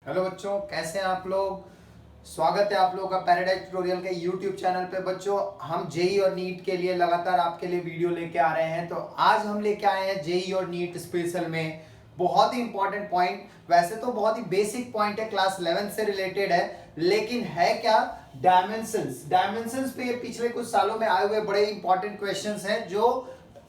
Hello बच्चों, कैसे हैं आप लोग। स्वागत है आप लोगों का पैराडाइज ट्यूटोरियल के यूट्यूब चैनल पे। बच्चों, हम जेई और नीट के लिए लगातार आपके लिए वीडियो लेके आ रहे हैं। तो आज हम लेके आए हैं जेई और नीट स्पेशल में बहुत ही इंपॉर्टेंट पॉइंट। वैसे तो बहुत ही बेसिक पॉइंट है, क्लास 11 से रिलेटेड है, लेकिन है क्या, डायमेंशंस। डायमेंशंस पे पिछले कुछ सालों में आए हुए बड़े इंपॉर्टेंट क्वेश्चंस हैं जो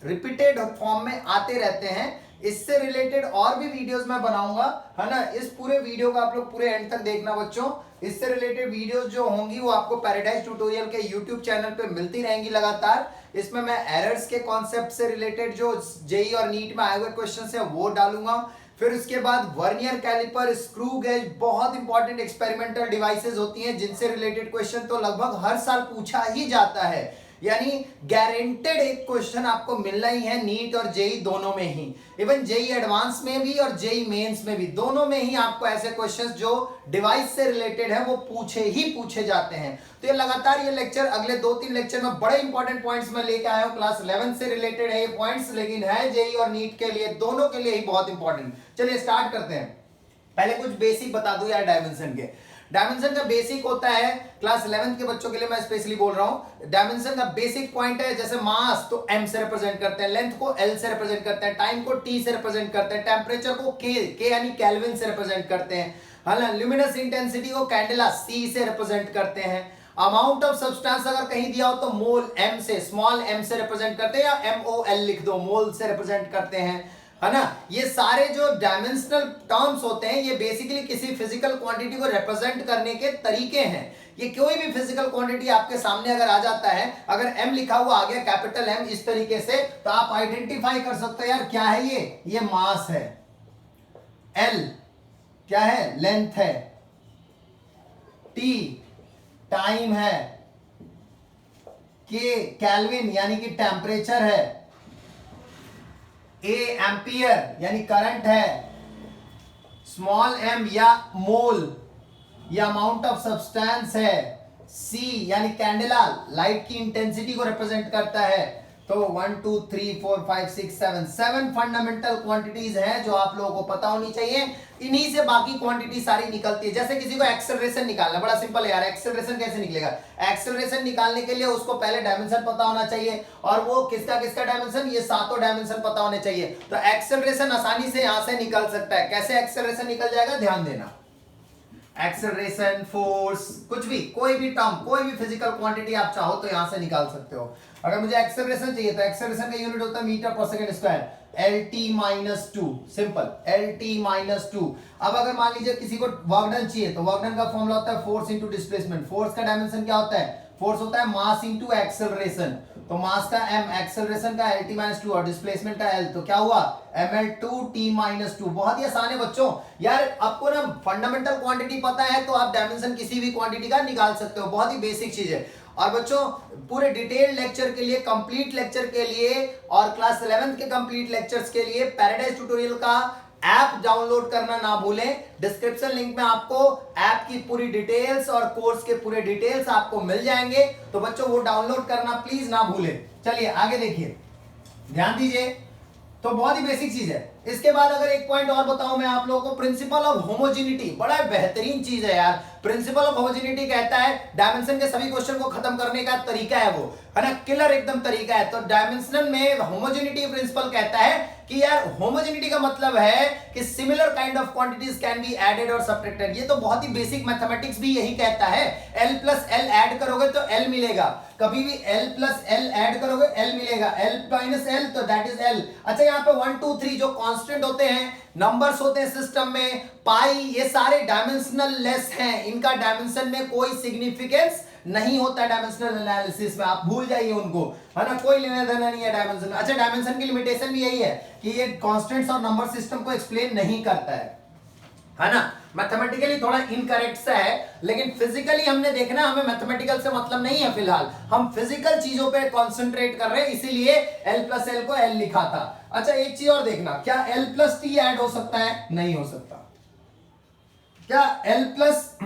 रिपीटेड फॉर्म में आते रहते हैं। इससे रिलेटेड और भी वीडियोस मैं बनाऊंगा, है ना। इस पूरे वीडियो का आप लोग पूरे एंड तक देखना बच्चों। इससे रिलेटेड वीडियोस जो होंगी वो आपको पैराडाइज ट्यूटोरियल के यूट्यूब चैनल पे मिलती रहेंगी लगातार। इसमें मैं एरर्स के कॉन्सेप्ट से रिलेटेड जो जेई और नीट में आए हुए क्वेश्चंस हैं वो डालूंगा। फिर उसके बाद वर्नियर कैलिपर, स्क्रू गेज, बहुत इंपॉर्टेंट एक्सपेरिमेंटल डिवाइसेस होती हैं जिनसे रिलेटेड क्वेश्चन तो लगभग हर साल पूछा ही जाता है। यानी गारंटेड एक क्वेश्चन आपको मिलना ही है नीट और जेई दोनों में ही। इवन जेई एडवांस में भी और जेई मेंस में भी, दोनों में ही आपको ऐसे क्वेश्चंस जो डिवाइस से रिलेटेड है वो पूछे जाते हैं। तो ये लगातार ये लेक्चर, अगले 2-3 लेक्चर में बड़े इंपॉर्टेंट पॉइंट्स में लेके आया हूं। क्लास 11 से रिलेटेड है ये पॉइंट्स, लेकिन है जेई और नीट के लिए, दोनों के लिए ही बहुत इंपॉर्टेंट। चलिए स्टार्ट करते हैं। पहले कुछ बेसिक बता दूं यार डायमेंशन के। डायमेंशन का बेसिक होता है, क्लास 11 के बच्चों के लिए मैं स्पेशली बोल रहा हूं। डायमेंशन का बेसिक पॉइंट है, जैसे मास तो m से रिप्रेजेंट करते हैं, लेंथ को l से रिप्रेजेंट करते हैं, टाइम को t से रिप्रेजेंट करते हैं, टेम्परेचर को k यानी केल्विन से रिप्रेजेंट करते हैं, है ना। ल्यूमिनस इंटेंसिटी को कैंडेला c से रिप्रेजेंट करते हैं। अमाउंट ऑफ सब्सटेंस अगर कहीं दिया हो तो मोल m से, स्मॉल m से रिप्रेजेंट करते हैं, या MOL लिख दो, मोल से रिप्रेजेंट करते हैं, है ना। ये सारे जो डायमेंशनल टर्म्स होते हैं ये बेसिकली किसी फिजिकल क्वांटिटी को रिप्रेजेंट करने के तरीके हैं। ये कोई भी फिजिकल क्वांटिटी आपके सामने अगर आ जाता है, अगर m लिखा हुआ आ गया, कैपिटल M इस तरीके से, तो आप आइडेंटिफाई कर सकते हो यार क्या है ये मास है, L क्या है, लेंथ है, T टाइम है, K केल्विन यानी कि टेम्परेचर है, A एम्पियर यानी करंट है, स्मॉल m या मोल या अमाउंट ऑफ सब्सटेंस है, C यानी कैंडेला लाइट की इंटेंसिटी को रिप्रेजेंट करता है। तो 1 2 3 4 5 6 7 फंडामेंटल क्वांटिटीज हैं जो आप लोगों को पता होनी चाहिए। इन्हीं से बाकी क्वांटिटी सारी निकलती है। जैसे किसी को एक्सेलरेशन निकालना, बड़ा सिंपल है यार, एक्सेलरेशन कैसे निकलेगा। एक्सेलरेशन निकालने के लिए उसको पहले डायमेंशन पता होना चाहिए, और वो किसका किसका डायमेंशन, ये सातों डायमेंशन पता होने चाहिए। तो एक्सेलरेशन आसानी से यहां से निकल सकता है। कैसे एक्सेलरेशन निकल जाएगा, ध्यान देना। एक्सेलरेशन, फोर्स, कुछ भी, कोई भी टर्म, कोई भी फिजिकल क्वांटिटी आप चाहो तो यहां से निकाल सकते हो। अगर मुझे एक्सेलरेशन चाहिए तो एक्सेलरेशन का यूनिट होता है मीटर पर second square, LT-2, simple, LT-2। अब अगर मान लीजिए किसी को वर्क डन चाहिए तो वर्क डन का फॉर्मूला होता है फोर्स इंटू डिस्प्लेसमेंट। फोर्स का डायमेंशन क्या होता है, फोर्स होता है मास इंटू एक्सेलरेशन। तो मास का m, एक्सेलरेशन का LT-2 और डिस्प्लेसमेंट का L, तो क्या हुआ ml2T-2। बहुत ही आसान है बच्चों यार, आपको ना फंडामेंटल क्वांटिटी पता है तो आप डायमेंशन किसी भी क्वांटिटी का निकाल सकते हो। बहुत ही बेसिक चीज है। और बच्चों पूरे डिटेल लेक्चर के लिए, कंप्लीट लेक्चर के लिए और क्लास 11 के कंप्लीट लेक्चर्स के लिए पैराडाइज ट्यूटोरियल का ऐप डाउनलोड करना ना भूलें। डिस्क्रिप्शन लिंक में आपको ऐप की पूरी डिटेल्स और कोर्स के पूरे डिटेल्स आपको मिल जाएंगे, तो बच्चों वो डाउनलोड करना प्लीज ना भूलें। चलिए आगे देखिए, ध्यान दीजिए। तो बहुत ही बेसिक चीज है। इसके बाद अगर एक पॉइंट और बताऊं मैं आप लोगों को, प्रिंसिपल ऑफ होमोजेनिटी, बड़ा बेहतरीन चीज है यार। प्रिंसिपल ऑफ होमोजेनिटी कहता है डायमेंशन के सभी क्वेश्चन को खत्म करने का तरीका है वो, है ना, किलर एकदम तरीका है। तो डायमेंशनल में होमोजेनिटी प्रिंसिपल कहता है कि यार होमोजेनिटी का मतलब है कि similar kind of quantities can be added और सब्ट्रैक्टेड। ये तो बहुत ही बेसिक मैथमेटिक्स भी यही कहता है। L प्लस L ऐड करोगे तो L मिलेगा, कभी भी L प्लस L ऐड करोगे L मिलेगा, L माइनस L तो दैट इज L। अच्छा, यहाँ पे 1 2 3 जो कांस्टेंट होते हैं, नंबर्स होते हैं सिस्टम में, पाई, ये सारे डायमेंशनल लेस हैं, इनका डायमेंशन में कोई सिग्निफिकेंस नहीं होता है। डायमेंशनल एनालिसिस में आप भूल जाइए उनको, है ना, कोई लेना देना नहीं है डायमेंशन में। अच्छा, डायमेंशन की लिमिटेशन भी यही है कि ये कांस्टेंट्स और नंबर सिस्टम को एक्सप्लेन नहीं करता है ना। मैथमेटिकली थोड़ा इनकरेक्ट सा है, लेकिन फिजिकली हमने देखना, हमें मैथमेटिकल से मतलब नहीं है फिलहाल, हम फिजिकल चीजों पे कंसंट्रेट कर रहे हैं, इसीलिए L प्लस L को L लिखा था। अच्छा, एक चीज और देखना, क्या L प्लस T ऐड हो सकता है, नहीं हो सकता। क्या L प्लस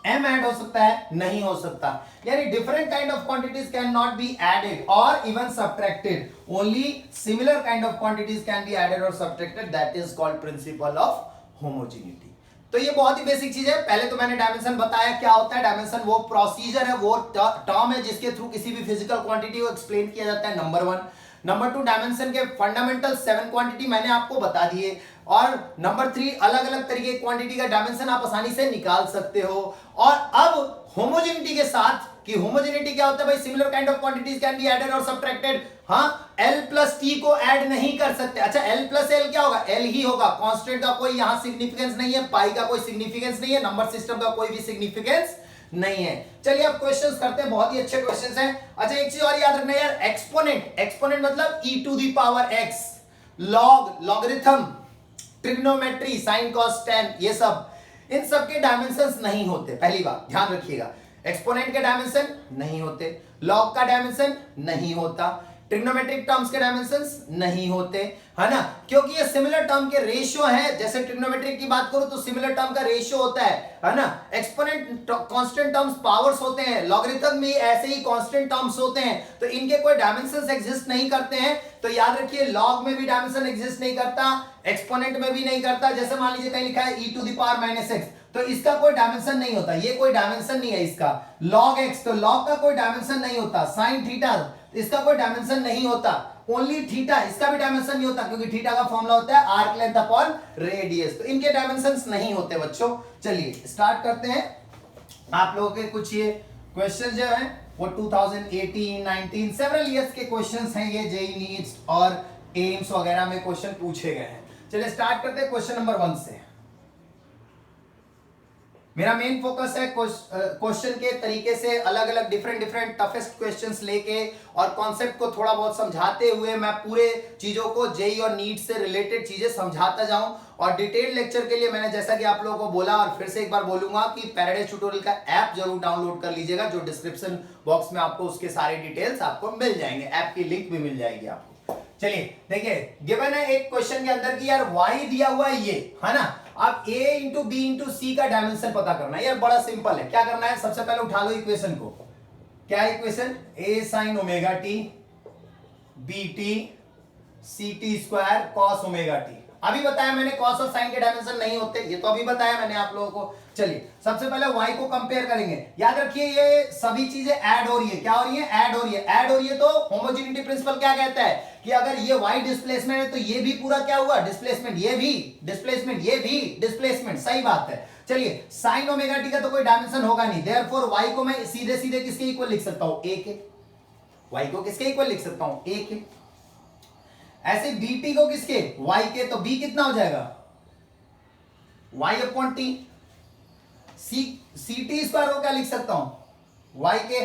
M ऐड हो सकता है, नहीं हो सकता। यानी different kind of quantities can not be added और even subtracted, only similar kind of quantities can be added और subtracted, that is called principle of homogeneity. तो ये बहुत ही बेसिक चीज है। पहले तो मैंने डायमेंशन बताया क्या होता है। डायमेंशन वो प्रोसीजर है, वो टर्म है जिसके थ्रू किसी भी फिजिकल क्वांटिटी को एक्सप्लेन किया जाता है, नंबर 1। नंबर 2, डायमेंशन के फंडामेंटल 7 क्वांटिटी मैंने आपको बता दिए। और नंबर 3, अलग अलग तरीके की क्वांटिटी का डायमेंशन आप आसानी से निकाल सकते हो। और अब होमोजेनिटी के साथ, कि होमोजेनिटी क्या होता है भाई, similar kind of quantities can be added और सबट्रैक्टेड। हाँ, L प्लस T को ऐड नहीं कर सकते। अच्छा, L प्लस L क्या होगा, L ही होगा, कांस्टेंट का कोई यहां सिग्निफिकेंस नहीं है, पाई का कोई सिग्निफिकेंस नहीं है, नंबर सिस्टम का कोई भी सिग्निफिकेंस नहीं है। चलिए अब क्वेश्चंस करते हैं, बहुत ही अच्छे क्वेश्चंस हैं। अच्छा, एक चीज और याद रखना यार, एक्सपोनेंट, एक्सपोनेंट मतलब e to the power x, log, logarithm, trigonometry, sine cos tan, ये सब, इन सब के डायमेंशंस नहीं होते। पहली बात ध्यान रखिएगा, एक्सपोनेंट के डायमेंशन नहीं होते, लॉग का डायमेंशन नहीं होता, ट्रिग्नोमेट्रिक टर्म्स के डायमेंशंस नहीं होते, है ना, क्योंकि ये सिमिलर टर्म के रेशियो है। जैसे ट्रिग्नोमेट्रिक की बात करो तो सिमिलर टर्म का रेशियो होता है ना। एक्सपोनेंट कांस्टेंट टर्म्स पावर्स होते हैं, लॉगरिथम भी ऐसे ही कांस्टेंट टर्म्स होते हैं, तो इनके कोई डायमेंशंस एग्जिस्ट नहीं करते हैं। तो याद रखिए, लॉग में भी डायमेंशन एग्जिस्ट नहीं करता, एक्सपोनेंट में भी नहीं करता। जैसे मान लीजिए कहीं लिखा है e to the power minus x, तो इसका कोई डायमेंशन नहीं होता, ये कोई डायमेंशन नहीं है इसका। log x, तो log का कोई डायमेंशन नहीं होता। sin थीटा, इसका कोई डायमेंशन नहीं होता। ओनली थीटा, इसका भी डायमेंशन नहीं होता, क्योंकि थीटा का फॉर्मूला होता है आर्क लेंथ अपॉन रेडियस, तो इनके डायमेंशंस नहीं होते बच्चों। चलिए स्टार्ट करते हैं। आप लोगों के कुछ ये क्वेश्चन जो है वो 2018, 19 सेवरल ईयर्स के क्वेश्चंस हैं, ये जेईई नीट्स और एम्स वगैरह में क्वेश्चन पूछे गए हैं। चलिए स्टार्ट करते हैं क्वेश्चन नंबर 1 से। मेरा मेन फोकस है क्वेश्चन के तरीके से अलग अलग डिफरेंट टफेस्ट क्वेश्चंस लेके और कॉन्सेप्ट को थोड़ा बहुत समझाते हुए मैं पूरे चीजों को जेईई और नीट से रिलेटेड चीजें समझाता जाऊं। और डिटेल लेक्चर के लिए मैंने जैसा कि आप लोगों को बोला और फिर से एक बार बोलूंगा कि पैराडाइज ट्यूटोरियल का ऐप जरूर डाउनलोड कर लीजिएगा, जो डिस्क्रिप्शन बॉक्स में आपको उसके सारे डिटेल्स आपको मिल जाएंगे, ऐप की लिंक भी मिल जाएगी आपको। चलिए देखिए, गिवन है एक क्वेश्चन के अंदर कि यार y दिया हुआ है, ये है ना। अब a इंटू बी इंटू सी का डायमेंशन पता करना है। यार बड़ा सिंपल है, क्या करना है, सबसे पहले उठा लो इक्वेशन को। क्या है equation, a sin omega T B T C T square cos omega T. अभी बताया मैंने कॉस और साइन के डायमेंशन नहीं होते, ये तो अभी बताया मैंने आप लोगों को। चलिए सबसे पहले y को कंपेयर करेंगे। याद रखिए ये सभी चीजें ऐड हो रही है, क्या हो रही है, ऐड हो रही है। ऐड हो रही है तो होमोजेनिटी प्रिंसिपल क्या कहता है कि अगर ये y डिस्प्लेसमेंट है तो ये भी पूरा क्या हुआ, डिस्प्लेसमेंट, ये भी डिस्प्लेसमेंट, ये भी डिस्प्लेसमेंट, सही बात है। चलिए साइन ओमेगा टी का तो कोई डायमेंशन होगा नहीं, देयरफॉर y को मैं सीधे सीधे किसके इक्वल लिख सकता हूं, a के। y को किसके इक्वल लिख सकता हूं, a के। ऐसे bt को किसके, y के, तो b कितना हो जाएगा, y upon T. C T square को क्या लिख सकता हूं, y के,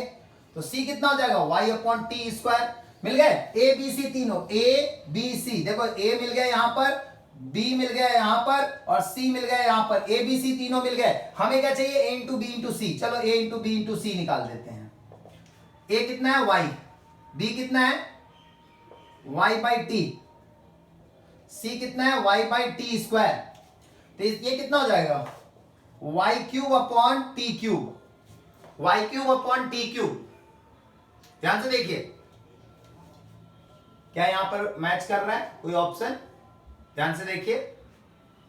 तो c कितना हो जाएगा, y अपॉन टी स्क्वायर। मिल गए ए बी सी तीनों, ए बी सी, देखो a मिल गया यहां पर, b मिल गया यहां पर और c मिल गया यहां पर, ए बी सी तीनों मिल गए। हमें क्या चाहिए, a इंटू बी इंटू सी। चलो a इंटू बी इंटू सी निकाल देते हैं। a कितना है y, b कितना है y बाई टी, c कितना है y बाई टी स्क्वायर। तो ये कितना हो जाएगा, y cube upon T cube, y cube upon T cube. ध्यान से देखिए क्या यहां पर मैच कर रहा है कोई ऑप्शन, ध्यान से देखिए,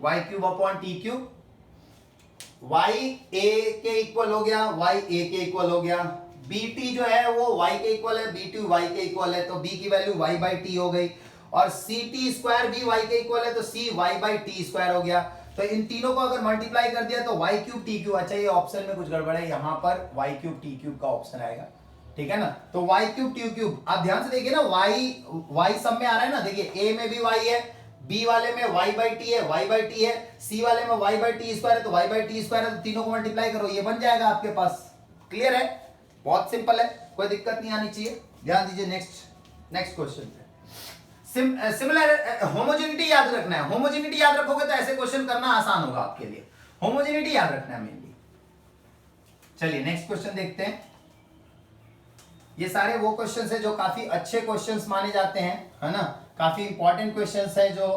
y cube upon T cube, y a के इक्वल हो गया, y a के इक्वल हो गया, bt जो है वो y के इक्वल है, bt y के इक्वल है, तो b की वैल्यू y बाई टी हो गई, और ct स्क्वायर भी y के इक्वल है, तो c y by T square हो गया। तो इन तीनों को अगर मल्टीप्लाई कर दिया तो y क्यूब टी क्यूब। अच्छा ये ऑप्शन में कुछ गड़बड़ है, यहां पर y क्यूब टी क्यूब का ऑप्शन आएगा, ठीक है ना। तो y क्यूब टी क्यूब, आप ध्यान से देखिए ना, y सब में आ रहा है ना, देखिए a में भी y है, b वाले में y बाई टी है, y बाई टी है, c वाले में y बाई टी स्क्वायर है, तो y बाई टी स्क्वायर है, तो तीनों को मल्टीप्लाई करो, ये बन जाएगा आपके पास। क्लियर है, बहुत सिंपल है, कोई दिक्कत नहीं आनी चाहिए। ध्यान दीजिए नेक्स्ट क्वेश्चन पे। सिमिलर होमोजेनिटी याद रखना है, होमोजेनिटी याद रखोगे तो ऐसे क्वेश्चन करना आसान होगा आपके लिए, होमोजेनिटी याद रखना है मेनली। चलिए नेक्स्ट क्वेश्चन देखते हैं। ये सारे वो क्वेश्चंस है जो काफी अच्छे क्वेश्चंस माने जाते हैं, है ना, काफी इंपॉर्टेंट क्वेश्चंस है जो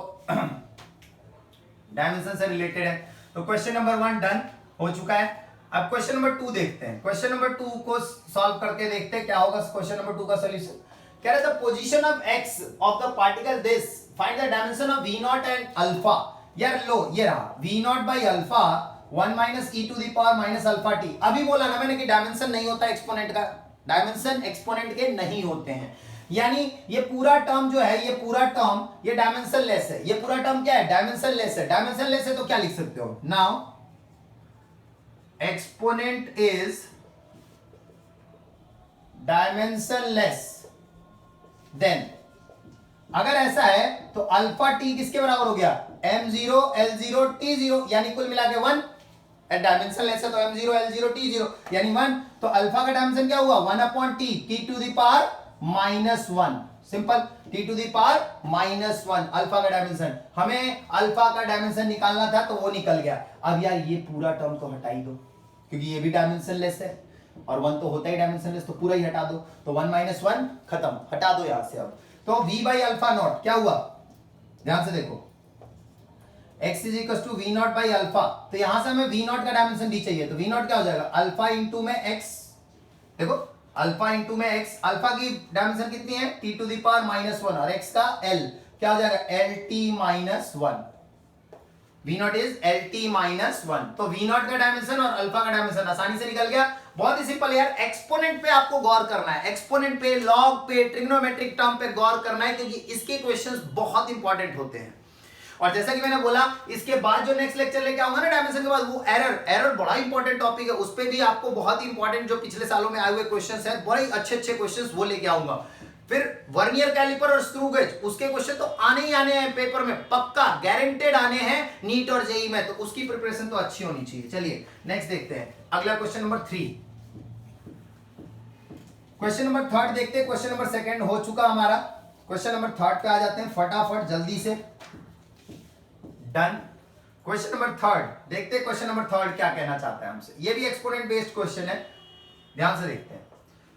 डायमेंशन से रिलेटेड है। तो क्वेश्चन नंबर 1 डन हो चुका है। अब क्वेश्चन नंबर 2 देखते हैं। क्वेश्चन नंबर 2 को सॉल्व करके देखते हैं क्या होगा क्वेश्चन नंबर 2 का सॉल्यूशन। कह रहे the position of x of the particle this, find the dimension of v0 and alpha. यार लो ये रहा v0 by alpha 1 minus E to the power minus alpha T. अभी बोला ना मैंने कि डायमेंशन नहीं होता एक्सपोनेंट का, डायमेंशन एक्सपोनेंट के नहीं होते हैं। यानी ये पूरा टर्म जो है, ये पूरा टर्म ये डायमेंशन लेस है। ये पूरा टर्म क्या है? डायमेंशन लेस है। डायमेंशन लेस है तो क्या लिख सकते हो? Now exponent is dimensionless, then अगर ऐसा है तो अल्फा टी किसके बराबर हो गया? m0 l0 t0, यानी कुल मिला के 1। डायमेंशनलेस है तो m0 l0 t0 यानी 1। तो अल्फा का डायमेंशन क्या हुआ? 1 upon T, T to the power minus 1। Simple, T to the power minus 1 alpha का डायमेंशन। हमें अल्फा का डायमेंशन निकालना था तो वो निकल गया। अब यार ये पूरा टर्म तो हटा ही दो, क्योंकि ये भी डायमेंशनलेस है और 1 तो होता ही डायमेंशनलेस, तो पूरा ही हटा दो। तो 1 माइनस 1 खत्म, हटा दो यहां से। अब तो v बाई अल्फा नॉट क्या हुआ? ध्यान से देखो, x is equal to V naught by alpha. तो यहां से हमें वी नॉट का डायमेंशन डी चाहिए, तो वी नॉट क्या हो जाएगा? अल्फा इंटू में x। देखो अल्फा इंटू में x, अल्फा की डायमेंशन कितनी है? T to the power minus 1 और x का l क्या हो जाएगा? L T minus 1। V naught is L T minus 1। तो वी नॉट का डायमेंशन और अल्फा का डायमेंशन आसानी से निकल गया। बहुत ही सिंपल यार। एक्सपोनेंट पे आपको गौर करना है, एक्सपोनेंट पे, लॉग पे, ट्रिग्नोमेट्रिक टर्म पे गौर करना है, क्योंकि इसके क्वेश्चंस बहुत इंपॉर्टेंट होते हैं। और जैसा कि मैंने बोला, इसके बाद जो नेक्स्ट लेक्चर लेके आऊंगा ना डायमेंशन के बाद, वो एरर बड़ा इंपॉर्टेंट टॉपिक है। उस पे भी आपको बहुत इंपॉर्टेंट जो पिछले सालों में आए हुए क्वेश्चंस हैं, बड़े अच्छे क्वेश्चंस वो लेके आऊंगा। फिर वर्नियर कैलिपर और स्क्रू गेज, उसके क्वेश्चन तो आने ही आने हैं पेपर में, पक्का गारंटेड आने हैं नीट और जेई में, तो उसकी प्रिपरेशन तो अच्छी होनी चाहिए। चलिए नेक्स्ट देखते हैं, अगला क्वेश्चन नंबर 3। क्वेश्चन नंबर 3 देखते हैं। क्वेश्चन नंबर 2 हो चुका हमारा, क्वेश्चन नंबर 3 पे आ जाते हैं फटाफट जल्दी से। डन। क्वेश्चन नंबर 3 देखते हैं, क्वेश्चन नंबर 3 क्या कहना चाहता है हमसे। ये भी एक्सपोनेंट बेस्ड क्वेश्चन है, ध्यान से देखते हैं।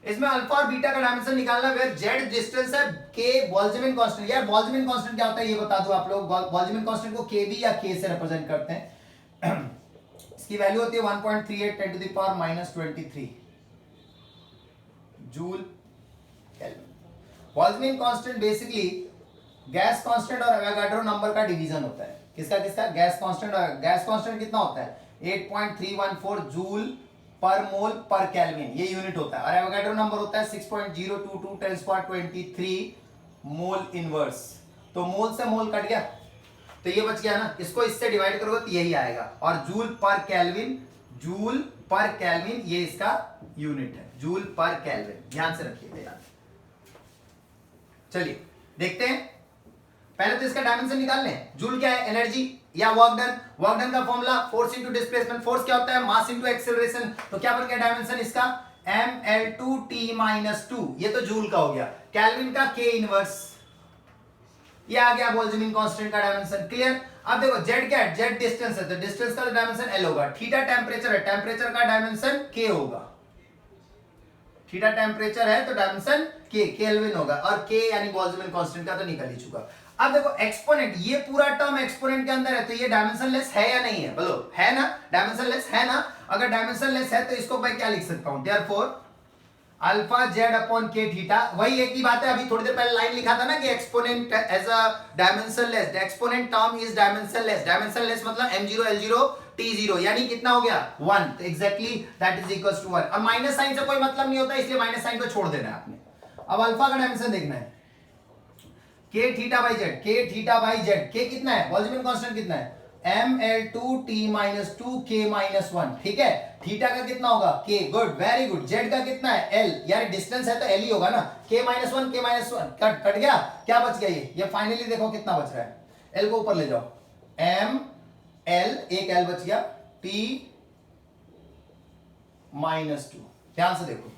इसमें अल्फा और बीटा का डायमेंशन निकालना, वेयर जेड डिस्टेंस है, के बोल्ट्जमैन कांस्टेंट। यार बोल्ट्जमैन कांस्टेंट क्या होता है ये बता दो आप लोग। बोल्ट्जमैन कांस्टेंट को के बी या के से रिप्रेजेंट करते हैं। इसकी वैल्यू होती है 1.38 10 to the power minus 23 joule kelvin. Boltzmann constant basically gas constant और एवोगाड्रो नंबर का डिवीजन होता है। किसका किसका? Gas constant. और गैस कांस्टेंट कितना होता है? 8.314 जूल पर मोल पर केल्विन, ये यूनिट होता है। और एवोगाड्रो नंबर होता है 6.022 10 पावर 23 मोल इनवर्स। तो मोल से मोल कट गया तो ये बच गया ना, इसको इससे डिवाइड करोगे तो यही आएगा। और जूल पर केल्विन, जूल पर केल्विन ये इसका यूनिट है, जूल पर केल्विन, ध्यान से रखिएगा यार। चलिए देखते हैं, पहले तो इसका डायमेंशन निकाल लें। जूल क्या है? एनर्जी या वर्क डन। वर्क डन का formula force into displacement. Force क्या होता है? Mass into acceleration. तो क्या बन गया डायमेंशन इसका? ml2t-2, ये तो जूल का हो गया। केल्विन का k इनवर्स, ये आ गया बोल्ट्जमैन कांस्टेंट का डायमेंशन। क्लियर? अब देखो जेड क्या है? जेड डिस्टेंस है, तो डिस्टेंस का डायमेंशन l होगा। थीटा टेम्परेचर है, टेम्परेचर का डायमेंशन k होगा। थीटा टेम्परेचर है तो डायमेंशन k, केल्विन होगा। और k यानी बोल्ट्जमैन कांस्टेंट का तो निकल ही चुका। अब देखो एक्सपोनेंट, ये पूरा टर्म एक्सपोनेंट के अंदर है, तो ये डायमेंशनलेस है या नहीं है? बोलो है ना? डायमेंशनलेस है ना? अगर डायमेंशनलेस है तो इसको मैं क्या लिख सकता हूं? देयरफॉर अल्फा जेड अपॉन के थीटा। वही एक ही बात है, अभी थोड़ी देर पहले लाइन लिखा था ना कि exponent as a dimensionless, exponent term is dimensionless. Dimensionless मतलब m0 l0 t0, यानी कितना हो गया? 1। तो exactly that is equals to 1। अब माइनस साइन से कोई मतलब नहीं होता, इसलिए माइनस साइन को छोड़ देना है आपने। अब अल्फा का डायमेंशन देखना है, के थीटा बाई जेड, के थीटा बाई जेड। के कितना है? बोल्ट्जमैन कांस्टेंट कितना है? ml2t-2 k-1। ठीक है, थीटा का कितना होगा? k। Good, very good. Z का कितना है? l, यार डिस्टेंस है तो l ही होगा ना। k-1 k-1 कट गया, क्या बच गया? ये फाइनली देखो कितना बच रहा है। l को ऊपर ले जाओ, m l, एक l बच गया, t-2। ध्यान से देखो,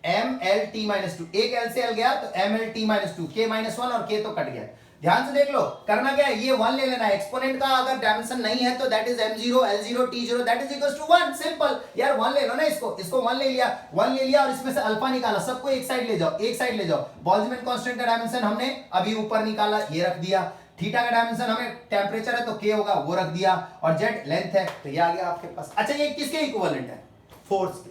ml-t-2, एक l से l गया तो ml-t-2, k-1 और k तो कट गया। ध्यान से देख लो, करना क्या है? ये 1 ले लेना है। एक्सपोनेंट का अगर डायमेंशन नहीं है तो that is m0 l0 t0 that is equals to 1। Simple यार, 1 ले लो ना, इसको 1 ले लिया, 1 ले लिया और इसमें से अल्फा निकाला। सबको एक साइड ले जाओ, एक साइड ले जाओ। बोल्ट्जमैन कांस्टेंट का डायमेंशन हमने अभी ऊपर निकाला, ये रख दिया। थीटा का डायमेंशन हमें टेम्परेचर है तो k होगा, वो रख दिया। और जेड लेंथ है तो ये आ गया आपके पास। अच्छा, ये किसके इक्विवेलेंट है? फोर्स के।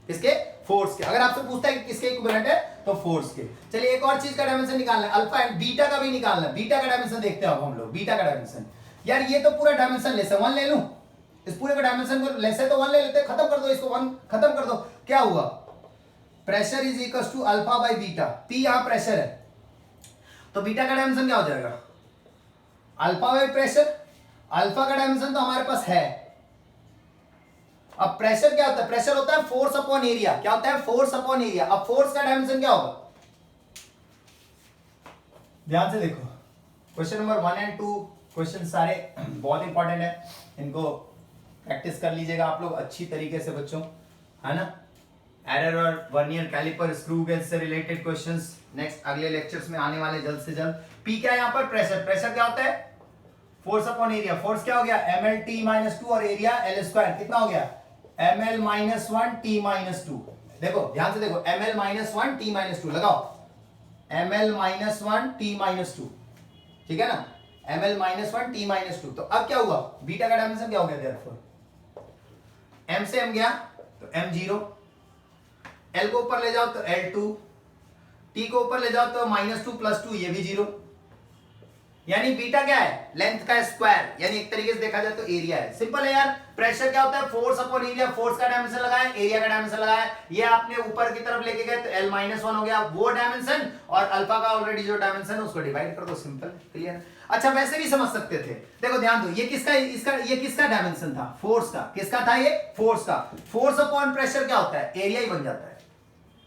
किसके? फोर्स के। अगर आपसे पूछता है कि किसके इक्विवेलेंट है तो फोर्स के। चलिए एक और चीज का डायमेंशन निकालना है, अल्फा एंड बीटा का भी निकालना है। बीटा का डायमेंशन देखते हैं अब हम लोग। बीटा का डायमेंशन, यार ये तो पूरा डायमेंशन लेस है, 1 ले लूं। इस पूरे का डायमेंशन को लेसे तो 1 ले लेते, खत्म कर दो इसको, 1 खत्म कर दो, क्या हुआ, pressure is equal to alpha by beta, P यहां प्रेशर है तो बीटा का डायमेंशन क्या हो जाएगा, अल्फा बाई प्रेशर, अल्फा का डायमेंशन तो हमारे पास है। अब प्रेशर क्या होता है, प्रेशर होता है फोर्स अपॉन एरिया, क्या होता है, फोर्स अपॉन एरिया। अब फोर्स का डायमेंशन क्या होगा, ध्यान से देखो, क्वेश्चन नंबर 1 एंड 2 क्वेश्चन सारे बहुत इंपॉर्टेंट है, इनको प्रैक्टिस कर लीजिएगा आप लोग अच्छी तरीके से बच्चों, है ना। एरर और वर्नियर कैलिपर स्क्रू गेज से रिलेटेड क्वेश्चंस नेक्स्ट अगले लेक्चर्स में आने वाले जल्द से जल्द। पी क्या है यहाँ पर, प्रेशर, प्रेशर क्या होता है, फोर्स अपॉन एरिया, फोर्स क्या हो गया ml/t-2 और एरिया l² कितना हो गया ml-1t-2। देखो ध्यान से देखो, ml-1t-2 लगाओ, ml-1t-2, ठीक है ना, ml-1t-2। तो अब क्या हुआ, बीटा का डायमेंशन क्या हो गया, देयरफॉर m से m गया तो m0, l को ऊपर ले जाओ तो l2, t को ऊपर ले जाओ तो -2 + 2 ये भी 0, यानी बीटा क्या है, लेंथ का स्क्वायर, यानी एक तरीके से देखा जाए तो एरिया है। सिंपल है यार, प्रेशर क्या होता है, फोर्स अपॉन एरिया, फोर्स का डायमेंशन लगाया, एरिया का डायमेंशन लगाया, ये आपने ऊपर की तरफ लेके गए तो l-1 हो गया वो डायमेंशन, और अल्फा का ऑलरेडी जो डायमेंशन है उसको डिवाइड कर दो, सिंपल, क्लियर। अच्छा वैसे भी समझ सकते थे, देखो ध्यान दो, ये किसका, ये किसका डायमेंशन था, फोर्स का, किसका था ये, फोर्स का। फोर्स अपॉन प्रेशर क्या होता है, एरिया ही बन जाता है।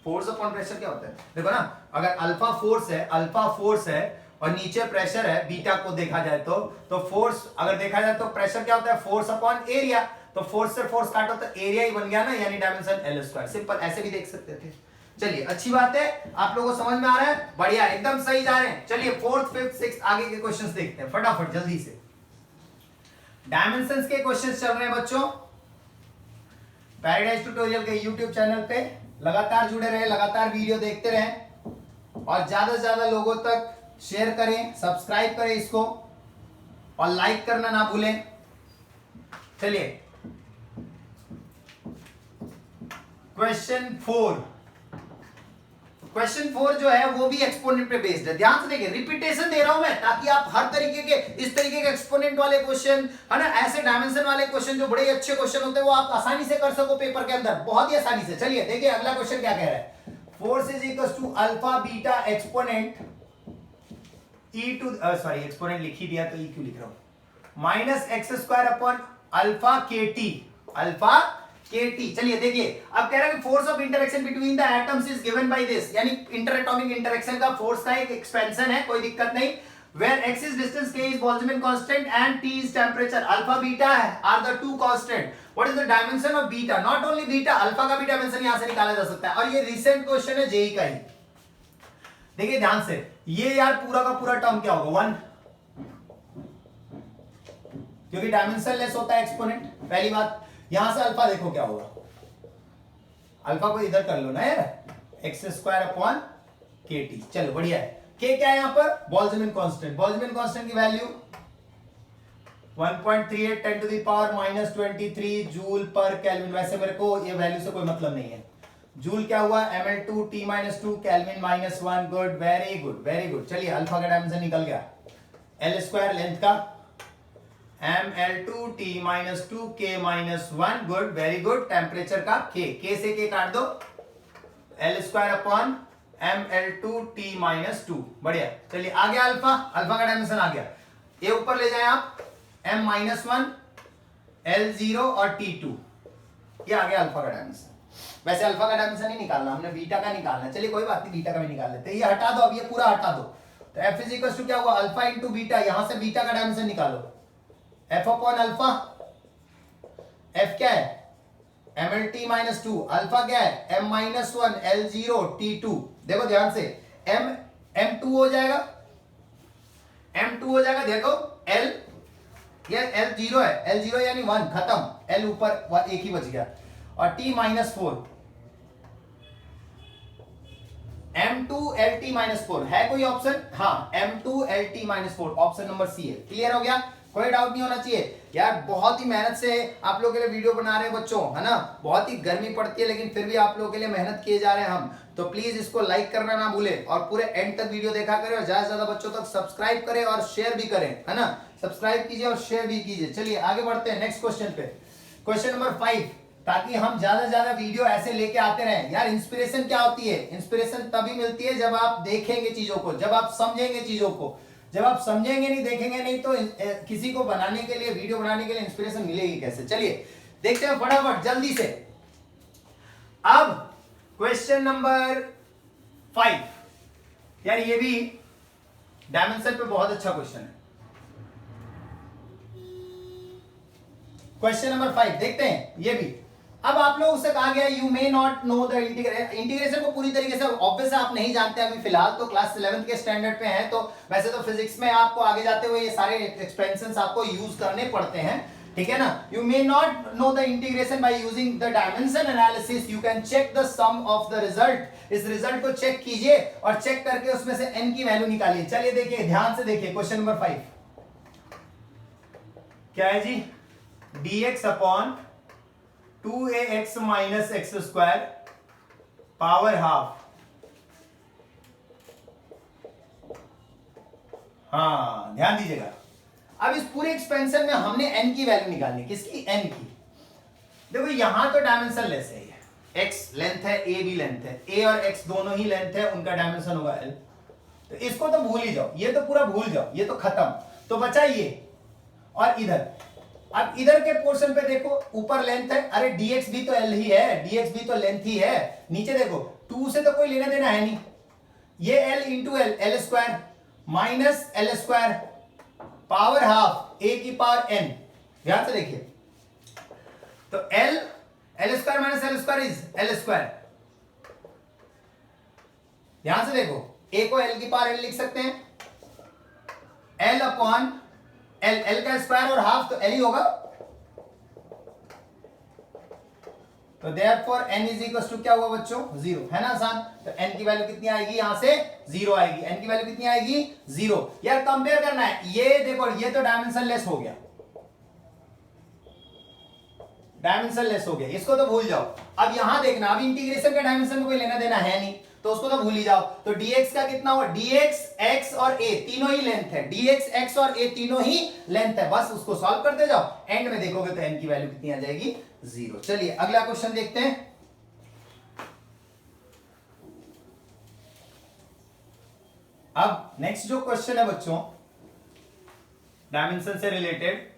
फोर्स अपॉन प्रेशर क्या होता है, देखो ना, अगर अल्फा फोर्स है और नीचे प्रेशर है, बीटा को देखा जाए तो फोर्स अगर देखा जाए तो प्रेशर क्या होता है, फोर्स अपॉन एरिया, तो फोर्स से फोर्स काटो तो एरिया ही बन गया ना, यानी डायमेंशन l²। सिंपल, ऐसे भी देख सकते थे। चलिए अच्छी बात है, आप लोगों को समझ में आ रहा है, बढ़िया, एकदम सही जा रहे हैं। चलिए 4th 5th 6th आगे के क्वेश्चंस देखते हैं फटाफट जल्दी से। डायमेंशंस के क्वेश्चंस चल रहे हैं बच्चों, पैराडाइज ट्यूटोरियल के यूट्यूब चैनल पे लगातार जुड़े रहे, लगातार वीडियो देखते रहें और ज्यादा से ज्यादा लोगों तक शेयर करें, सब्सक्राइब करें इसको और लाइक करना ना भूलें। चलिए क्वेश्चन 4 जो है वो भी एक्सपोनेंट पे बेस्ड है। ध्यान से देखिए, रिपीटेशन दे रहा हूं मैं ताकि आप हर तरीके के, इस तरीके के एक्सपोनेंट वाले क्वेश्चन, है ना, ऐसे डायमेंशन वाले क्वेश्चन जो बड़े अच्छे क्वेश्चन होते हैं वो आप आसानी से कर सको पेपर के अंदर, बहुत ही आसानी से। चलिए देखिए अगला क्वेश्चन क्या कह रहा है, force is equal to alpha beta exponent exponent लिख ही दिया तो क्यों लिख रहा हूं, -x² अपॉन अल्फा KT। चलिए देखिए, अब कह रहा है कि force of interaction between the atoms is given by this, यानी इंटरएटॉमिक इंटरेक्शन का फोर्स का एक एक्सपेंशन है, कोई दिक्कत नहीं। Where x is distance, k is Boltzmann constant and t is temperature, alpha beta are the two constant. What is the dimension of beta? Not only beta, alpha का भी dimension यहां से निकाला जा सकता है, और ये रिसेंट क्वेश्चन है जेई का ही। देखिए ध्यान से, ये यार पूरा का पूरा टर्म क्या होगा, 1, क्योंकि डायमेंशन लेस होता है एक्सपोनेंट, पहली बात। यहां से अल्फा देखो क्या होगा, अल्फा को इधर कर लो ना यार, x² अपॉन KT। चलो बढ़िया है। K क्या है यहां पर, बोल्ट्जमैन कांस्टेंट, बोल्ट्जमैन कांस्टेंट की वैल्यू 1.38 10⁻23 जूल पर केल्विन। वैसे मेरे को ये वैल्यू से कोई मतलब नहीं है, जूल क्या हुआ ml2t-2 kelvin -1। Good, very good, very good. चलिए अल्फा का डायमेंशन निकल गया, l² लेंथ का, ml2t-2 k-1। Good, very good. Temperature का k से k काट दो, l² अपॉन ml2t-2। बढ़िया। चलिए आ गया अल्फा, अल्फा का डायमेंशन आ गया। ये ऊपर ले जाए आप, m-1 l0 और t2, ये आ गया अल्फा का डायमेंशन। वैसे अल्फा का डायमेंशन नहीं निकालना, हमने बीटा का निकालना है। चलिए कोई बात नहीं, बीटा का भी निकाल लेते हैं। ये हटा दो, अब ये पूरा हटा दो, तो f इज इक्वल टू क्या हुआ, अल्फा इंटू बीटा। यहां से बीटा का डायमेंशन निकालो, f अपॉन अल्फा। f क्या है, mlt-2, अल्फा क्या है, m-1 l0 t2। देखो ध्यान से, m2 हो जाएगा, m2 हो जाएगा। देखो l, ये l0 है, l0 यानी 1, खत्म, l ऊपर एक ही बच गया, और t-4, m2 lt-4 है कोई ऑप्शन, हाँ m2 lt-4 option number C है। क्लियर हो गया, कोई डाउट नहीं होना चाहिए यार। बहुत ही मेहनत से आप लोगों के लिए वीडियो बना रहे हैं बच्चों, है ना, बहुत ही गर्मी पड़ती है लेकिन फिर भी आप लोगों के लिए मेहनत किए जा रहे हैं हम। तो प्लीज इसको लाइक करना ना भूलें और पूरे एंड तक वीडियो देखा करें, और ज्यादा से ज्यादा बच्चों तक सब्सक्राइब करें और शेयर भी करें, है ना, सब्सक्राइब कीजिए और शेयर भी कीजिए। चलिए आगे बढ़ते हैं नेक्स्ट क्वेश्चन पे। क्वेश्चन नंबर 5, ताकि हम ज्यादा से ज्यादा वीडियो ऐसे लेके आते रहें। यार इंस्पिरेशन क्या होती है? इंस्पिरेशन तभी मिलती है जब आप देखेंगे चीजों को, जब आप समझेंगे चीजों को। जब आप समझेंगे नहीं, देखेंगे नहीं, तो किसी को बनाने के लिए, वीडियो बनाने के लिए इंस्पिरेशन मिलेगी कैसे? चलिए देखते हैं फटाफट जल्दी से। अब क्वेश्चन नंबर 5, यार ये भी डायमेंशन पे बहुत अच्छा क्वेश्चन है। क्वेश्चन नंबर 5 देखते हैं ये भी। अब आप लोगों से कहा गया you may not know the integration को पूरी तरीके से ऑब्वियस आप नहीं जानते अभी फिलहाल, तो क्लास 11th के स्टैंडर्ड पे हैं, तो वैसे तो फिजिक्स में आपको आगे जाते हुए ये सारे एक्सपेंशंस आपको यूज करने पड़ते हैं, ठीक है ना। You may not know the integration by using the dimension analysis, you can check the sum of the result. इस रिजल्ट को चेक कीजिए और चेक करके उसमें से n की वैल्यू निकालिए। चलिए देखिए, ध्यान से देखिए क्वेश्चन नंबर 5 क्या है जी? dx upon 2ax minus x square power half. हाँ ध्यान दीजिएगा, अब इस पूरे एक्सपेंशन में हमने n की वैल्यू निकालनी। किसकी? n की। देखो यहां तो डायमेंशन लेस है, x लेंथ है, a भी लेंथ है, a और x दोनों ही लेंथ है, उनका डायमेंशन होगा l। तो इसको तो भूल ही जाओ, ये तो पूरा भूल जाओ, ये तो खत्म। तो बचा ये और इधर। अब इधर के पोर्शन पे देखो, ऊपर लेंथ है, अरे dx भी तो l ही है, dx भी तो लेंथ ही है। नीचे देखो 2 से तो कोई लेना देना है नहीं, ये l into L, L square minus L square power half a की पावर n। ध्यान से देखिए, तो l, L square minus L square is L square. ध्यान से देखो, a को l की पावर n लिख सकते हैं, l अपॉन एल, एल का स्क्वायर और हाफ तो एल ही होगा। तो therefore n is equal to क्या हुआ बच्चों? 0, है ना आसान। तो n की वैल्यू कितनी आएगी? यहां से 0 आएगी। n की वैल्यू कितनी आएगी? 0। यार कंपेयर करना है, ये देखो ये तो डायमेंशन लेस हो गया, डायमेंशन लेस हो गया, इसको तो भूल जाओ। अब यहां देखना, अब इंटीग्रेशन का डायमेंशन में कोई लेना देना है नहीं, तो उसको तो भूल ही जाओ। तो dx का कितना हुआ? dx x और a तीनों ही लेंथ है, dx x और a तीनों ही लेंथ है, बस उसको सॉल्व करते जाओ। एंड में देखोगे तो n की वैल्यू कितनी आ जाएगी? 0। चलिए अगला क्वेश्चन देखते हैं। अब नेक्स्ट जो क्वेश्चन है बच्चों डायमेंशन से रिलेटेड,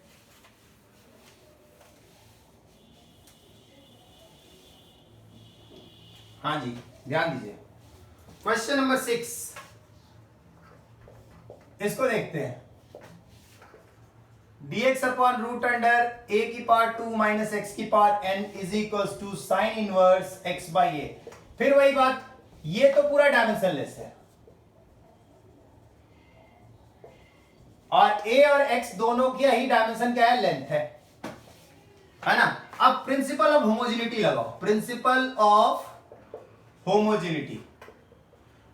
हाँ जी ध्यान दीजिए, क्वेश्चन नंबर 6 इसको देखते हैं। dx upon root under a की पावर 2 माइनस एक्स की power n is equals to sine inverse x by a. फिर वही बात, ये तो पूरा डायमेंशन लेस है और a और x दोनों की ही डायमेंशन क्या है? लेंथ है ना। अब प्रिंसिपल ऑफ होमोजेनिटी लगाओ, principal of homogeneity.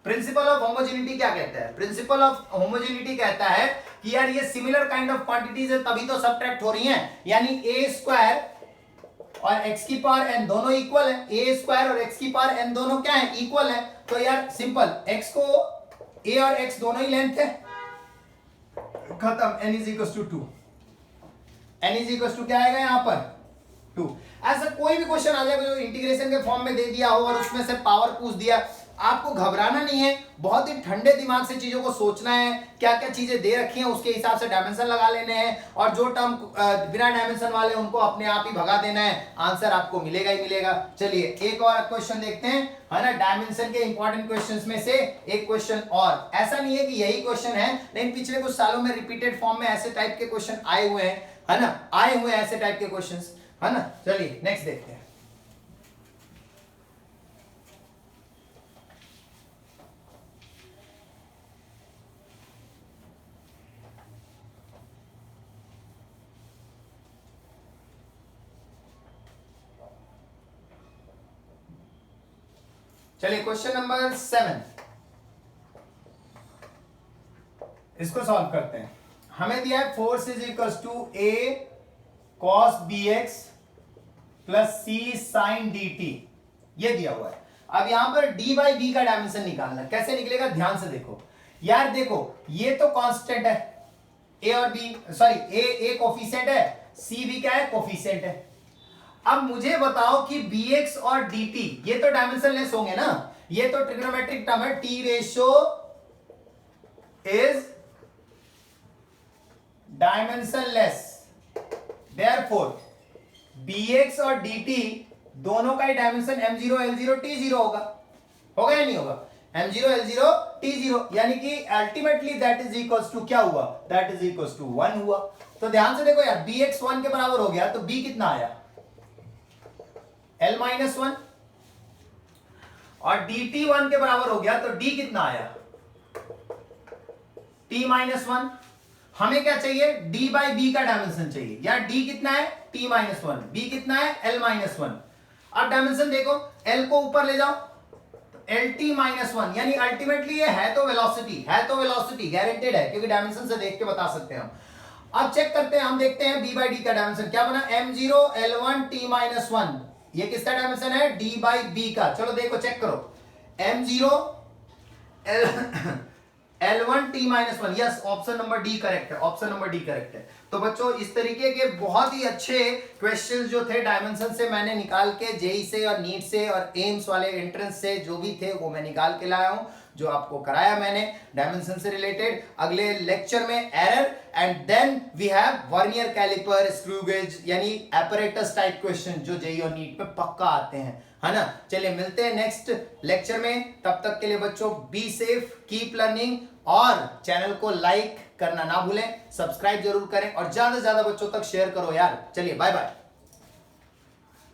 Principal of homogeneity क्या कहता है? प्रिंसिपल ऑफ होमोजेनिटी कहता है कि यार ये सिमिलर काइंड ऑफ क्वांटिटीज है तभी तो सबट्रैक्ट हो रही हैं, यानी a स्क्वायर और x की पावर n दोनों इक्वल है, a स्क्वायर और x की पावर n दोनों क्या है? इक्वल है। तो यार सिंपल, x को a और x दोनों ही लेंथ है, खत्म। n is equal to 2, n is equal to क्या आएगा यहां पर? 2। ऐसा कोई भी क्वेश्चन आ जाएगा जो इंटीग्रेशन के फॉर्म में दे दिया हो और उसमें से पावर पूछ दिया, आपको घबराना नहीं है, बहुत ही ठंडे दिमाग से चीजों को सोचना है, क्या क्या चीजें दे रखी हैं उसके हिसाब से डायमेंशन लगा लेने हैं, और जो टर्म बिना डायमेंशन वाले उनको अपने आप ही भगा देना है, आंसर आपको मिलेगा ही मिलेगा। चलिए एक और क्वेश्चन देखते हैं, है ना। डायमेंशन के इंपॉर्टेंट क्वेश्चंस में से एक क्वेश्चन और, ऐसा नहीं है कि यही क्वेश्चन है, लेकिन पिछले कुछ सालों में रिपीटेड फॉर्म में ऐसे टाइप के क्वेश्चन आए हुए हैं, है ना, आए हुए ऐसे टाइप के क्वेश्चन, है ना। चलिए नेक्स्ट देखते हैं। चलिए क्वेश्चन नंबर 7 इसको सॉल्व करते हैं। हमें दिया है force is equal to a cos bx plus c sin dt, ये दिया हुआ है। अब यहां पर d बाई बी का डायमेंशन निकालना, कैसे निकलेगा? ध्यान से देखो यार, देखो ये तो कांस्टेंट है a और b, सॉरी a कोफिशिएंट है, c भी क्या है? कोफिशिएंट है। अब मुझे बताओ कि bx और dt ये तो डायमेंशनलेस होंगे ना, ये तो ट्रिग्नोमेट्रिक टर्म है, t ratio is dimensionless, therefore bx और dt दोनों का ही डायमेंशन m0 l0 t0 होगा या नहीं होगा? m0 l0 t0, यानी कि ultimately that is equals to क्या हुआ? दैट इज इक्वल्स टू 1 हुआ। तो ध्यान से देखो यार, bx 1 के बराबर हो गया तो b कितना आया? l माइनस 1, और dt 1 के बराबर हो गया तो d कितना आया? t minus 1। हमें क्या चाहिए? d बाई बी का डायमेंशन चाहिए, या d कितना है? t माइनस 1, b कितना है? l minus 1। अब डायमेंशन देखो, l को ऊपर ले जाओ तो lt माइनस 1, यानी अल्टीमेटली ये है तो वेलोसिटी गारंटेड है, क्योंकि डायमेंशन से देख के बता सकते हैं हम। अब चेक करते हैं, हम देखते हैं b बाई डी का डायमेंशन क्या बना? m0 l1 t माइनस 1, ये किसका डायमेंशन है? d बाई बी का। चलो देखो, चेक करो, m0 L1 t minus 1, yes, option number D correct है, ऑप्शन नंबर डी करेक्ट है। तो बच्चों इस तरीके के बहुत ही अच्छे क्वेश्चंस जो थे डायमेंशन से मैंने निकाल के, जेई से और नीट से और एम्स वाले एंट्रेंस से जो भी थे वो मैं निकाल के लाया हूं, जो आपको कराया मैंने डायमेंशन से रिलेटेड। अगले लेक्चर में error and then we have vernier caliper, screw gauge, यानी एपरेटस टाइप क्वेश्चन जो जेई और नीट में पक्का आते हैं, है ना। चलिए मिलते हैं नेक्स्ट लेक्चर में, तब तक के लिए बच्चों बी सेफ, कीप लर्निंग, और चैनल को लाइक करना ना भूलें, सब्सक्राइब जरूर करें और ज्यादा से ज्यादा बच्चों तक शेयर करो यार। चलिए बाय बाय।